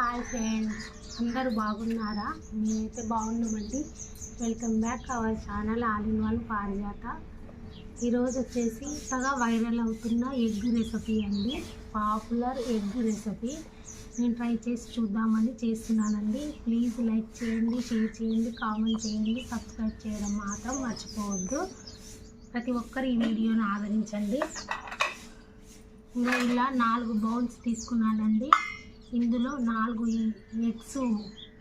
Hi friends, అందరూ బాగున్నారా? మేమైతే బాగున్నామండి. Welcome back our channel all in one పారిజాత. ఈరోజు వచ్చేసి ఇంతగా వైరల్ అవుతున్న ఎగ్ రెసిపీ అండి, పాపులర్ ఎగ్ రెసిపీ. నేను ట్రై చేసి చూద్దామని చేస్తున్నానండి. ప్లీజ్ లైక్ చేయండి, షేర్ చేయండి, కామెంట్ చేయండి, సబ్స్క్రైబ్ చేయడం మాత్రం మర్చిపోవద్దు. ప్రతి ఒక్కరు ఈ వీడియోని ఆదరించండి. ఇంకా ఇలా 4 బౌల్స్ తీసుకున్నానండి. ఇందులో 4 ఎగ్స్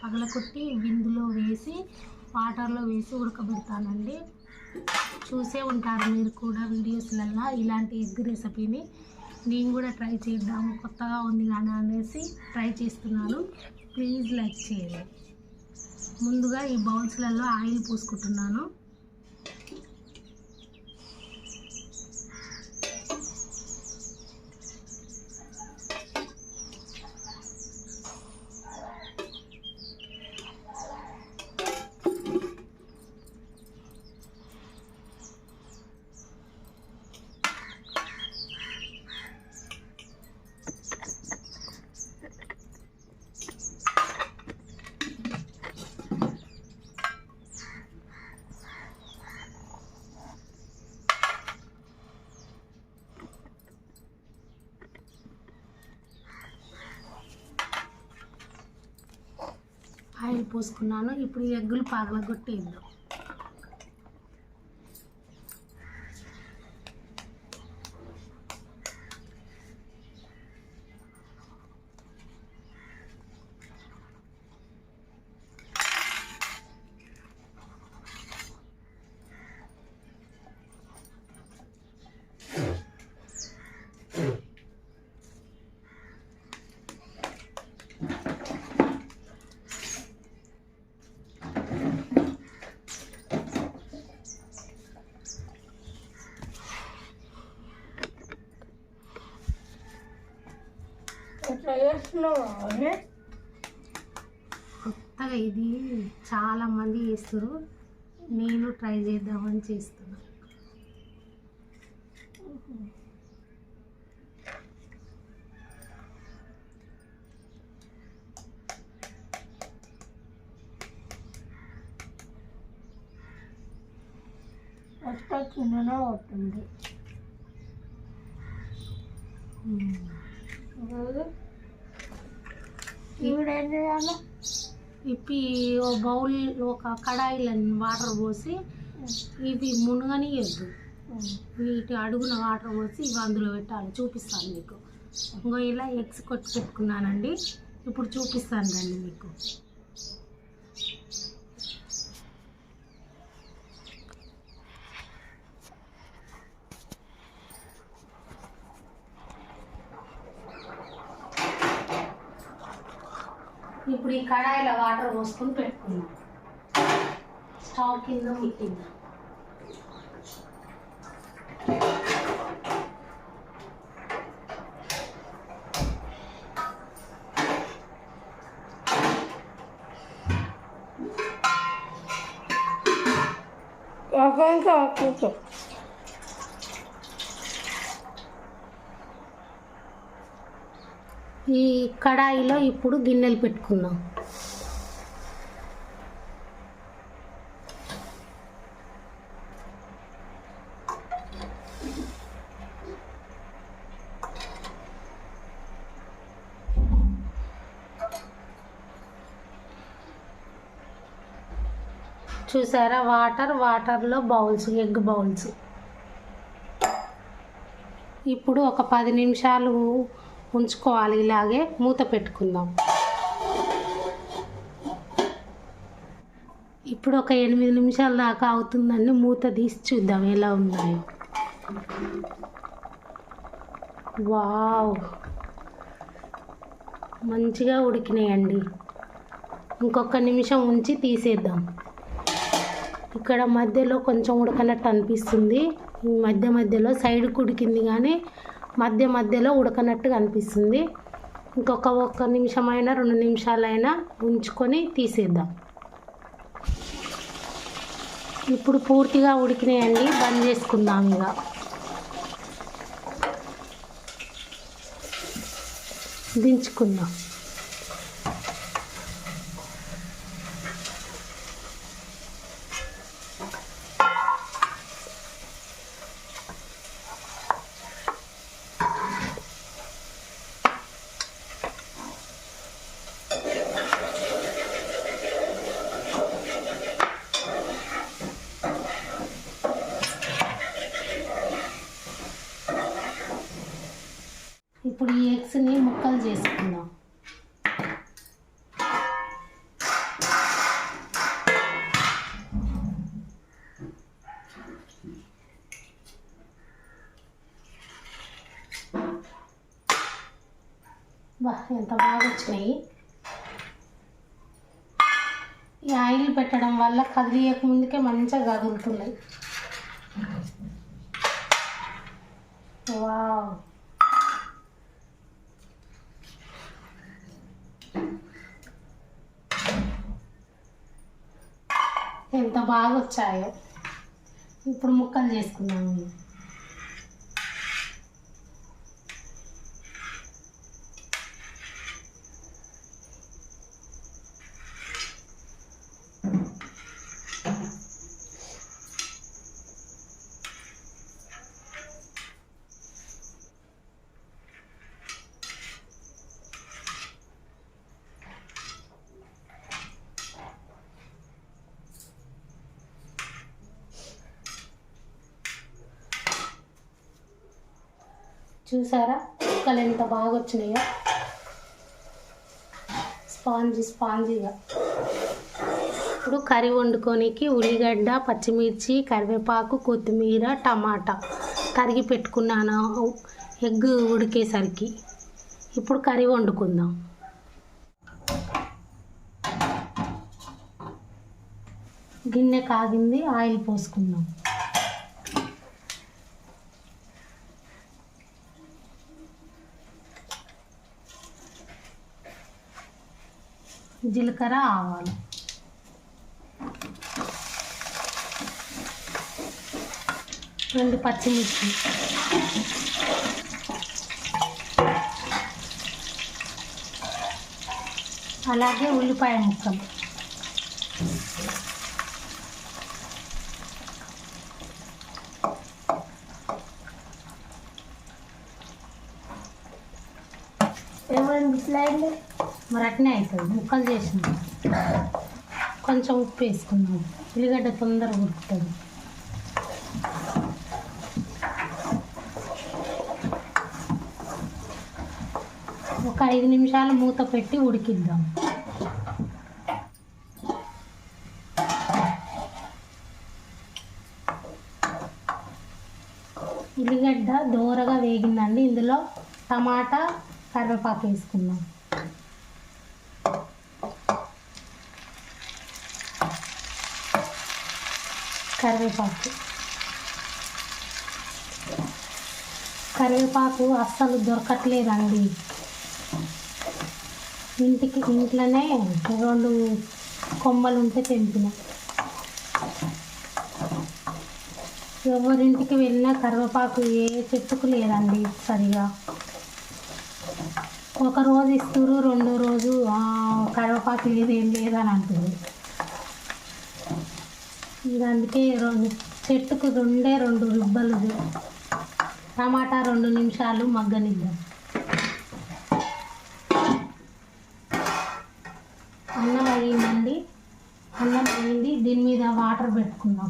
పగలకొట్టి ఇందులో వేసి వాటర్లో వేసి ఉడకబెడతానండి. చూసే ఉంటారు మీరు కూడా వీడియోస్లలో ఇలాంటి ఎగ్ రెసిపీని. నేను కూడా ట్రై చేద్దాము, కొత్తగా ఉంది కానీ అనేసి ట్రై చేస్తున్నాను. ప్లీజ్ లైక్ చేయండి. ముందుగా ఈ బౌల్స్లలో ఆయిల్ పోసుకుంటున్నాను. ఆయిల్ పోసుకున్నాను. ఇప్పుడు ఈ ఎగ్గులు పగలగొట్టేద్దాం. కొత్తగా ఇది చాలామంది చేస్తారు, నేను ట్రై చేద్దామని చేస్తున్నా. చిన్న అవుతుంది. ఇప్పి ఒక బౌల్, ఒక కడాయిలో వాటర్ పోసి ఇవి మునగనియద్దు. వీటి అడుగున వాటర్ పోసి ఇవి అందులో పెట్టాలి. చూపిస్తాను మీకు. ఇంకో ఇలా ఎగ్స్ కొట్టి పెట్టుకున్నానండి. ఇప్పుడు చూపిస్తాను రండి మీకు. ఇప్పుడు ఈ కడాయిలో వాటర్ పోసుకొని పెట్టుకున్నాం. స్టవ్ కింద పెట్టింది. ఈ కడాయిలో ఇప్పుడు గిన్నెలు పెట్టుకుందాం. చూసారా, వాటర్లో బౌల్స్, ఎగ్ బౌల్స్. ఇప్పుడు ఒక 10 నిమిషాలు ఉంచుకోవాలి. ఇలాగే మూత పెట్టుకుందాం. ఇప్పుడు ఒక 8 నిమిషాల దాకా అవుతుందండి. మూత తీసి చూద్దాం ఎలా ఉన్నాయో. వావ్, మంచిగా ఉడికినాయండి. ఇంకొక నిమిషం ఉంచి తీసేద్దాం. ఇక్కడ మధ్యలో కొంచెం ఉడకనట్టు అనిపిస్తుంది. మధ్యలో సైడ్కి ఉడికింది కానీ మధ్యలో ఉడకనట్టుగా అనిపిస్తుంది. ఒక్క నిమిషమైనా 2 నిమిషాలైనా ఉంచుకొని తీసేద్దాం. ఇప్పుడు పూర్తిగా ఉడికినాయండి. బంద్ చేసుకుందాం. ఇక దించుకుందాం. ఎంత బాగా వచ్చినాయి. ఈ ఆయిల్ పెట్టడం వల్ల కదిలియక ముందుకే మంచిగా కదులుతున్నాయి. వావ్, ఎంత బాగా వచ్చాయో. ఇప్పుడు ముక్కలు చేసుకున్నాము. చూసారా ముక్కలు ఎంత బాగా వచ్చినాయో, స్పాంజీగా. ఇప్పుడు కర్రీ వండుకోనికి ఉల్లిగడ్డ, పచ్చిమిర్చి, కరివేపాకు, కొత్తిమీర, టమాటా తరిగి పెట్టుకున్నాను ఎగ్ ఉడికేసరికి. ఇప్పుడు కర్రీ వండుకుందాం. గిన్నె కాగింది, ఆయిల్ పోసుకుందాం. జీలకర్ర, ఆవాలు, రెండు పచ్చిమిర్చి, అలాగే ఉల్లిపాయ ముక్కలు, మరి అట్నే అవుతుంది. ముక్కలు చేసినాం. కొంచెం ఉప్పు వేసుకున్నాం. ఉల్లిగడ్డ తొందరగా ఉడుకుతుంది. ఒక 5 నిమిషాలు మూత పెట్టి ఉడికిద్దాం. ఉల్లిగడ్డ దోరగా వేగిందండి. ఇందులో టమాటా, కరివేపాకు వేసుకుందాం. కరివేపాకు అస్సలు దొరకట్లేదండి. ఇంట్లోనే 2 కొమ్మలు ఉంటే తెంపిన. ఎవరింటికి వెళ్ళినా కరివేపాకు ఏ చెట్టుకు లేదండి సరిగా. ఒక రోజు ఇస్తురు, 2వ రోజు కరివేపాకు ఏం లేదని అంటుంది. అందుకే చెట్టుకు 2 రిబ్బలు. టమాటా 2 నిమిషాలు మగ్గనిద్దాం. అన్నం అయ్యిందండి. అన్నం అయ్యింది. దీని మీద వాటర్ పెట్టుకుందాం.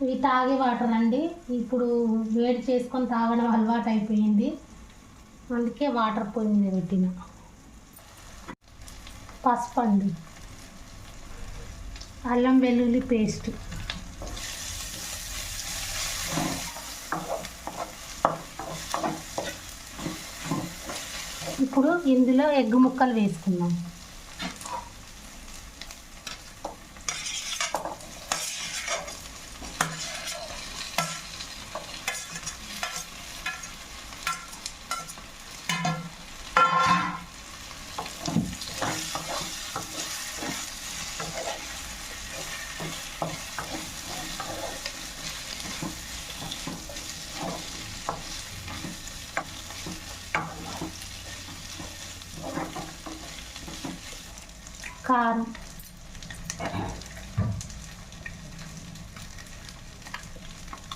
ఇవి తాగే వాటర్ అండి. ఇప్పుడు వేడి చేసుకొని తాగడం అలవాటు అయిపోయింది. అందుకే వాటర్ పోయింది పెట్టిన. పసుపు అండి, అల్లం వెల్లుల్లి పేస్ట్, ఇప్పుడు ఇందులో ఎగ్ ముక్కలు వేసుకుందాం. కారం,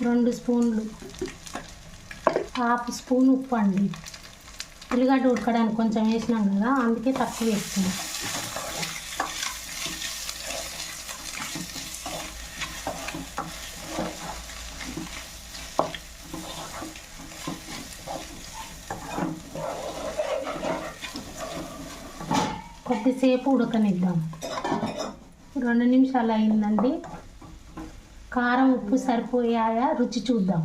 2 స్పూన్లు, 1/2 స్పూన్ ఉప్పు అండి. ఉల్లిగడ్డ ఉడకడానికి కొంచెం వేసినాం కదా, అందుకే తక్కువ వేస్తున్నాం. కొద్దిసేపు ఉడకనిద్దాం. 2 నిమిషాలు అయిందండి. కారం ఉప్పు సరిపోయాయా రుచి చూద్దాం.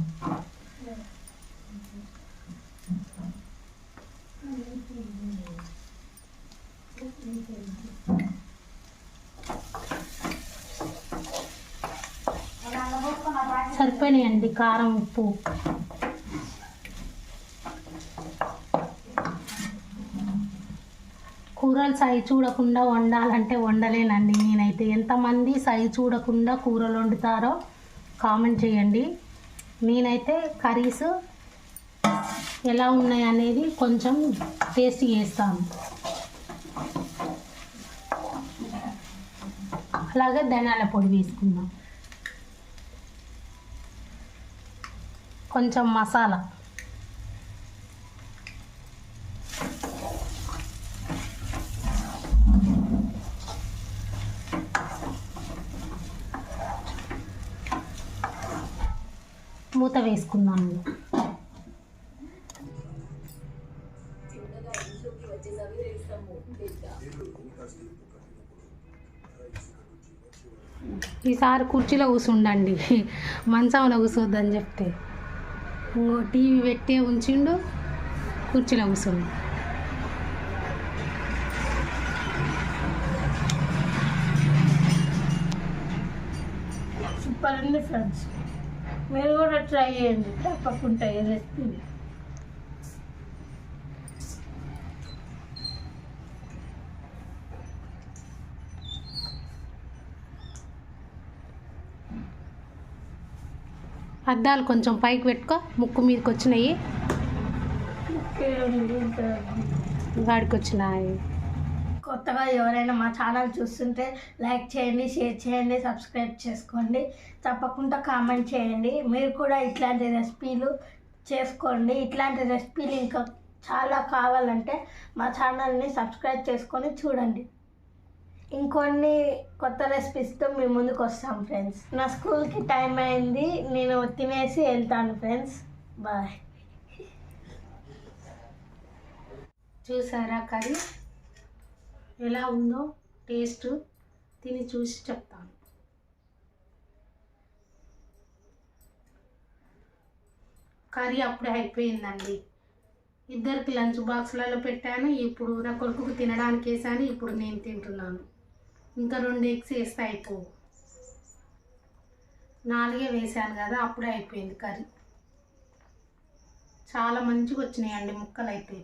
సరిపోయినాయండి కారం ఉప్పు. కూరలు సై చూడకుండా వండాలంటే వండలేనండి నేనైతే. ఎంతమంది సై చూడకుండా కూరలు వండుతారో కామెంట్ చేయండి. నేనైతే కర్రీస్ ఎలా ఉన్నాయి అనేది కొంచెం టేస్ట్ చేస్తాను. అలాగే ధనియాల పొడి వేసుకుందాం, కొంచెం మసాలా, మూత వేసుకున్నాను. ఈసారి కుర్చీలో కూర్చుండండి, మంచంలో కూర్చోద్దని చెప్తే ఇంకో టీవీ పెట్టే ఉంచిండు, కుర్చీలో కూర్చుండు. సూపర్ ఉంది ఫ్రెండ్స్, మీరు కూడా ట్రై చేయండి తప్పకుండా ఈ రెసిపీ. అద్దాలు కొంచెం పైకి పెట్టుకో, ముక్కు మీదకి వచ్చినాయి, వాడికి వచ్చినాయి. కొత్తగా ఎవరైనా మా ఛానల్ చూస్తుంటే లైక్ చేయండి, షేర్ చేయండి, సబ్స్క్రైబ్ చేసుకోండి, తప్పకుండా కామెంట్ చేయండి. మీరు కూడా ఇట్లాంటి రెసిపీలు చేసుకోండి. ఇట్లాంటి రెసిపీలు ఇంకా చాలా కావాలంటే మా ఛానల్ని సబ్స్క్రైబ్ చేసుకొని చూడండి. ఇంకొన్ని కొత్త రెసిపీస్తో మీ ముందుకు వస్తాం ఫ్రెండ్స్. నా స్కూల్కి టైం అయింది, నేను తినేసి వెళ్తాను ఫ్రెండ్స్. బాయ్. చూసారా కర్రీ ఎలా ఉందో? టేస్ట్ తిని చూసి చెప్తాను. కర్రీ అప్పుడే అయిపోయిందండి. ఇద్దరికి లంచ్ బాక్స్లలో పెట్టాను. ఇప్పుడు నా కొడుకుకు తినడానికి వేసాను, ఇప్పుడు నేను తింటున్నాను. ఇంకా 2 ఎగ్స్ వేస్తే అయిపో, 4 వేసాను కదా, అప్పుడే అయిపోయింది కర్రీ. చాలా మంచిగా వచ్చినాయండి ముక్కలు అయితే.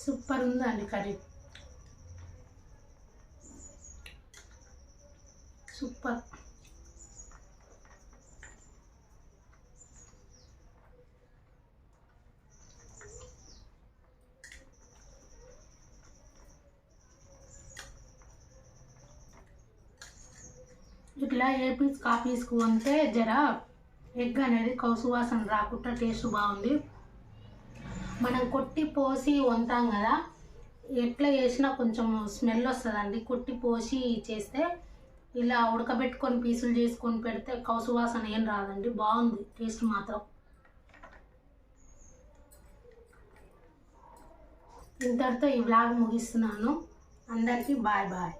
సూపర్ ఉందండి కర్రీ, సూపర్. ఇట్లా ఏ పీస్ కాపీస్కు అంతే జర ఎగ్ అనేది కౌసు వాసన రాకుండా టేస్ట్ బాగుంది. మనం కొట్టి పోసి వంతాం కదా, ఎట్లా చేసినా కొంచెం స్మెల్ వస్తుందండి. కొట్టి పోసి చేస్తే ఇలా ఉడకబెట్టుకొని పీసులు చేసుకొని పెడితే కౌసు వాసన ఏం రాదండి, బాగుంది టేస్ట్ మాత్రం. ఇంతటితో ఈ వ్లాగ్ ముగిస్తున్నాను. అందరికీ బాయ్ బాయ్.